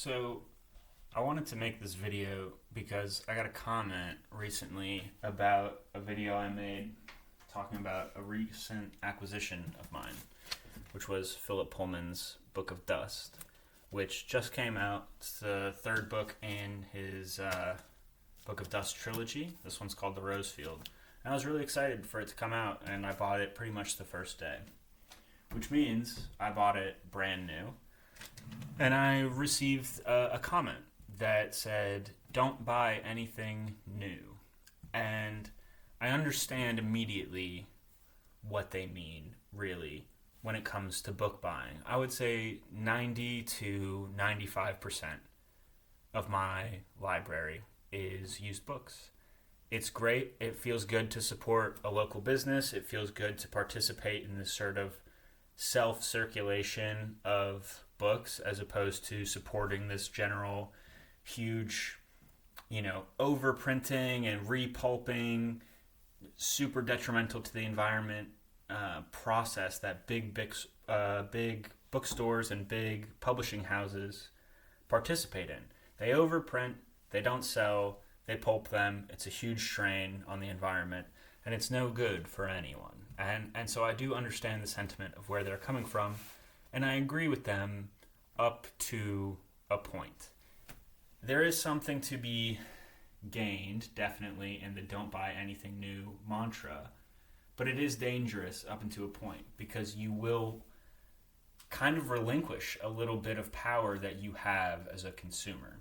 So, I wanted to make this video because I got a comment recently about a video I made talking about a recent acquisition of mine, which was Philip Pullman's Book of Dust, which just came out. It's the third book in his Book of Dust trilogy. This one's called The Rosefield. And I was really excited for it to come out, and I bought it pretty much the first day, which means I bought it brand new. And I received a comment that said, "Don't buy anything new." And I understand immediately what they mean, really, when it comes to book buying. I would say 90 to 95% of my library is used books. It's great. It feels good to support a local business. It feels good to participate in this sort of self-circulation of books as opposed to supporting this general huge, overprinting and repulping, super detrimental to the environment process that big bookstores and big publishing houses participate in. They overprint, they don't sell, they pulp them. It's a huge strain on the environment, and it's no good for anyone. And so I do understand the sentiment of where they're coming from, and I agree with them up to a point. There is something to be gained, definitely, in the don't buy anything new mantra, but it is dangerous up until a point because you will kind of relinquish a little bit of power that you have as a consumer.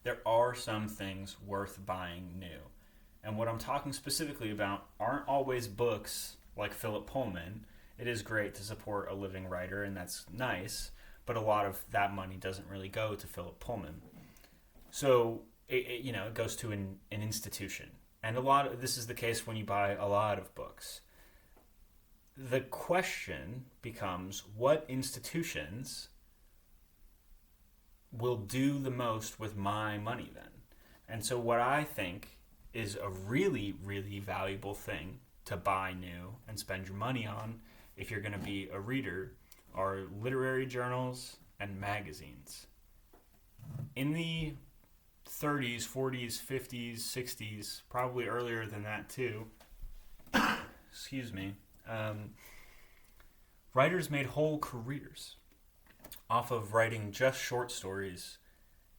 There are some things worth buying new. And what I'm talking specifically about aren't always books like Philip Pullman. It is great to support a living writer, and that's nice, but a lot of that money doesn't really go to Philip Pullman. So it goes to an institution. And this is the case when you buy a lot of books. The question becomes, what institutions will do the most with my money then? And so what I think is a really, really valuable thing to buy new and spend your money on if you're going to be a reader are literary journals and magazines. In the 30s, 40s, 50s, 60s, probably earlier than that too, excuse me, writers made whole careers off of writing just short stories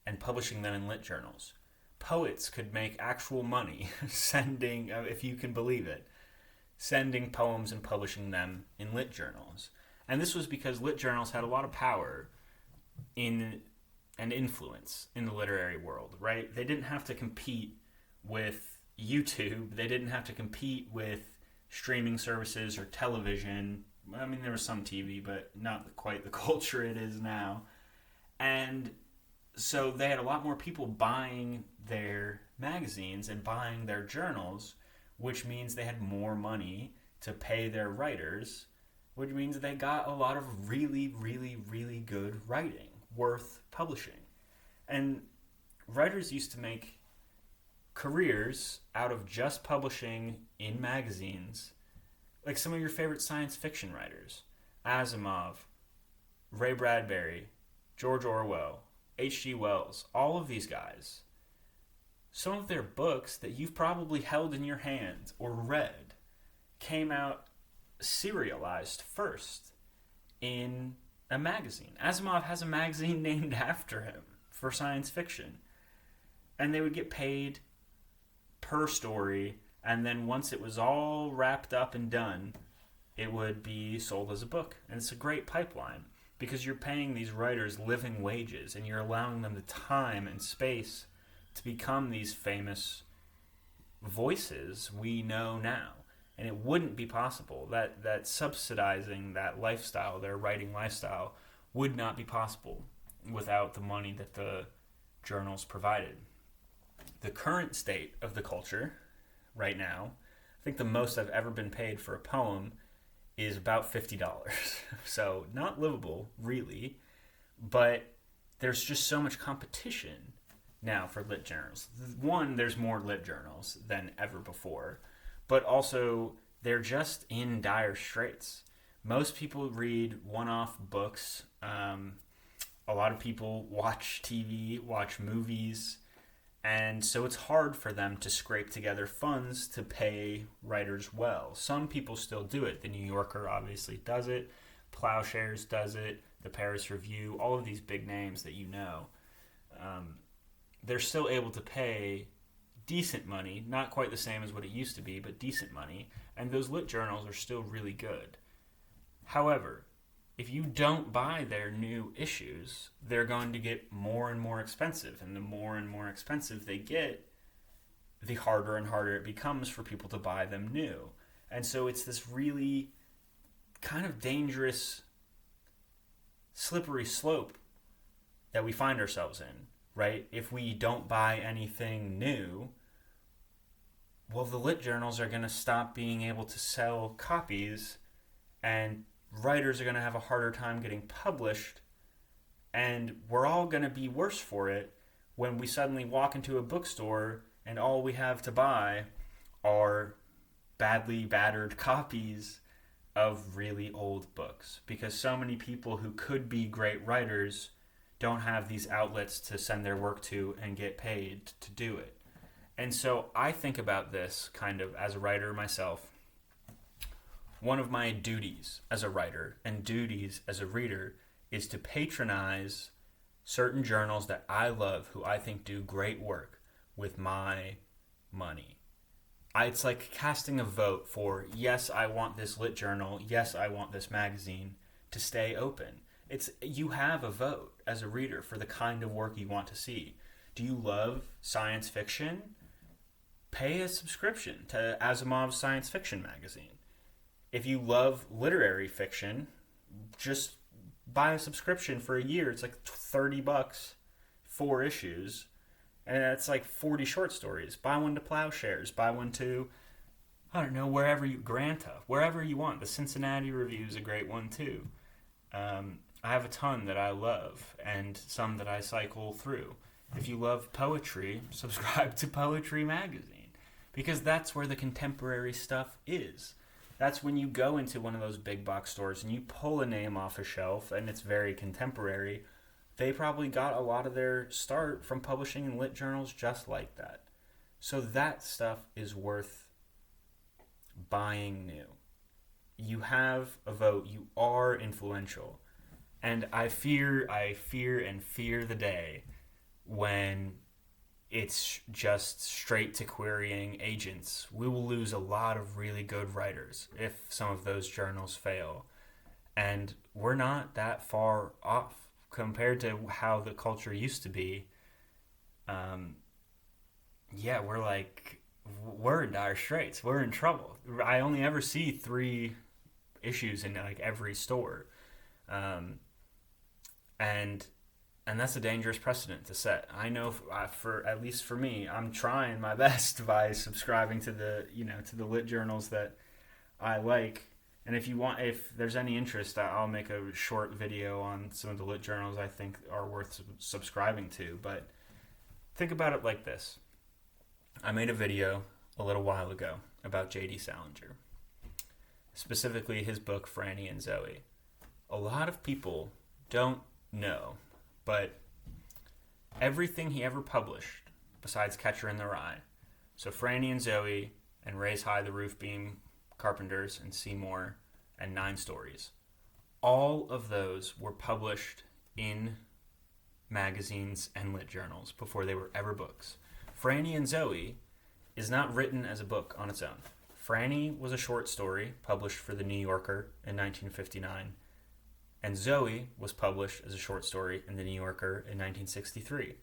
and publishing them in lit journals. Poets could make actual money sending, if you can believe it, sending poems and publishing them in lit journals. And this was because lit journals had a lot of power and influence in the literary world, right? They didn't have to compete with YouTube. They didn't have to compete with streaming services or television. I mean, there was some TV, but not quite the culture it is now. And so they had a lot more people buying their magazines and buying their journals, which means they had more money to pay their writers, which means they got a lot of really, really, really good writing worth publishing. And writers used to make careers out of just publishing in magazines, like some of your favorite science fiction writers, Asimov, Ray Bradbury, George Orwell, H.G. Wells, all of these guys. Some of their books that you've probably held in your hand or read came out serialized first in a magazine. Asimov has a magazine named after him for science fiction. And they would get paid per story, and then once it was all wrapped up and done, it would be sold as a book. And it's a great pipeline because you're paying these writers living wages and you're allowing them the time and space to become these famous voices we know now. And it wouldn't be possible. That subsidizing that lifestyle, their writing lifestyle, would not be possible without the money that the journals provided. The current state of the culture right now, I think the most I've ever been paid for a poem is about $50. So not livable, really, but there's just so much competition now for lit journals. One, there's more lit journals than ever before, but also they're just in dire straits. Most people read one-off books a lot of people watch TV, watch movies, and so it's hard for them to scrape together funds to pay writers well. Some people still do it. The New Yorker obviously does it. Plowshares does it. The Paris Review, all of these big names that you know. They're still able to pay decent money, not quite the same as what it used to be, but decent money, and those lit journals are still really good. However, if you don't buy their new issues, they're going to get more and more expensive, and the more and more expensive they get, the harder and harder it becomes for people to buy them new. And so it's this really kind of dangerous, slippery slope that we find ourselves in, right? If we don't buy anything new, well, the lit journals are going to stop being able to sell copies, and writers are going to have a harder time getting published, and we're all going to be worse for it when we suddenly walk into a bookstore and all we have to buy are badly battered copies of really old books, because so many people who could be great writers don't have these outlets to send their work to and get paid to do it. And so I think about this kind of as a writer myself. One of my duties as a writer and duties as a reader is to patronize certain journals that I love, who I think do great work, with my money. It's like casting a vote for, yes, I want this lit journal, yes, I want this magazine to stay open. You have a vote as a reader for the kind of work you want to see. Do you love science fiction? Pay a subscription to Asimov's science fiction magazine. If you love literary fiction, just buy a subscription for a year. It's like $30, 4 issues, and it's like 40 short stories. Buy one to Plowshares. Buy one to, I don't know, Granta, wherever you want. The Cincinnati Review is a great one too. I have a ton that I love, and some that I cycle through. If you love poetry, subscribe to Poetry Magazine, because that's where the contemporary stuff is. That's when you go into one of those big box stores and you pull a name off a shelf and it's very contemporary. They probably got a lot of their start from publishing in lit journals just like that. So that stuff is worth buying new. You have a vote. You are influential. And I fear the day when it's just straight to querying agents. We will lose a lot of really good writers if some of those journals fail. And we're not that far off compared to how the culture used to be. We're in dire straits. We're in trouble. I only ever see 3 issues in like every store. And that's a dangerous precedent to set. I know for at least for me, I'm trying my best by subscribing to the lit journals that I like. And if there's any interest, I'll make a short video on some of the lit journals I think are worth subscribing to. But think about it like this. I made a video a little while ago about J.D. Salinger, specifically his book Franny and Zooey. A lot of people don't know, but everything he ever published, besides Catcher in the Rye, so Franny and Zooey and Raise High the Roof Beam Carpenters and Seymour and 9 Stories, all of those were published in magazines and lit journals before they were ever books. Franny and Zooey is not written as a book on its own. Franny was a short story published for The New Yorker in 1959, and Zooey was published as a short story in The New Yorker in 1963.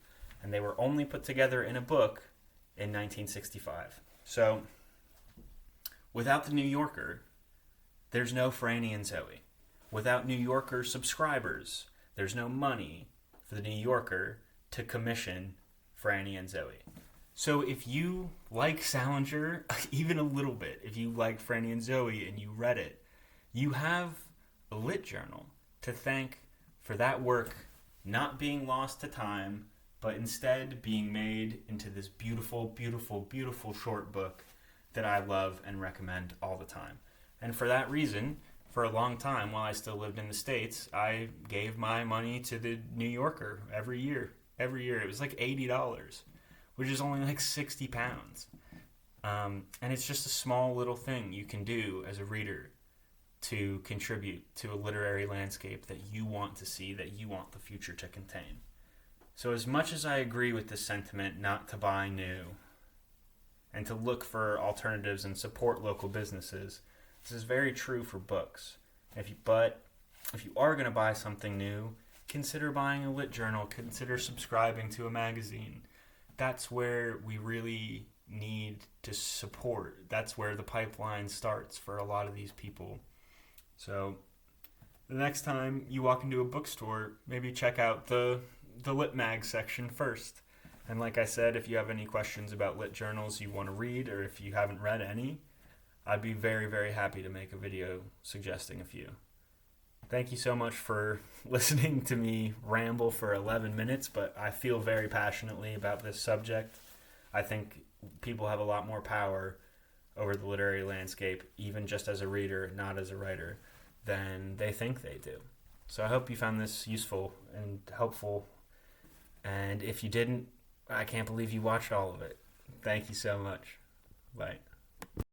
And they were only put together in a book in 1965. So, without The New Yorker, there's no Franny and Zooey. Without New Yorker subscribers, there's no money for The New Yorker to commission Franny and Zooey. So if you like Salinger, even a little bit, if you like Franny and Zooey and you read it, you have a lit journal to thank for that work not being lost to time, but instead being made into this beautiful, beautiful, beautiful short book that I love and recommend all the time. And for that reason, for a long time while I still lived in the States, I gave my money to the New Yorker every year. Every year. It was like $80, which is only like £60. And it's just a small little thing you can do as a reader to contribute to a literary landscape that you want to see, that you want the future to contain. So as much as I agree with this sentiment not to buy new and to look for alternatives and support local businesses, this is very true for books. But if you are going to buy something new, consider buying a lit journal, consider subscribing to a magazine. That's where we really need to support. That's where the pipeline starts for a lot of these people. So the next time you walk into a bookstore, maybe check out the lit mag section first. And like I said, if you have any questions about lit journals you want to read, or if you haven't read any, I'd be very, very happy to make a video suggesting a few. Thank you so much for listening to me ramble for 11 minutes, but I feel very passionately about this subject. I think people have a lot more power over the literary landscape, even just as a reader, not as a writer, than they think they do. So I hope you found this useful and helpful. And if you didn't, I can't believe you watched all of it. Thank you so much. Bye.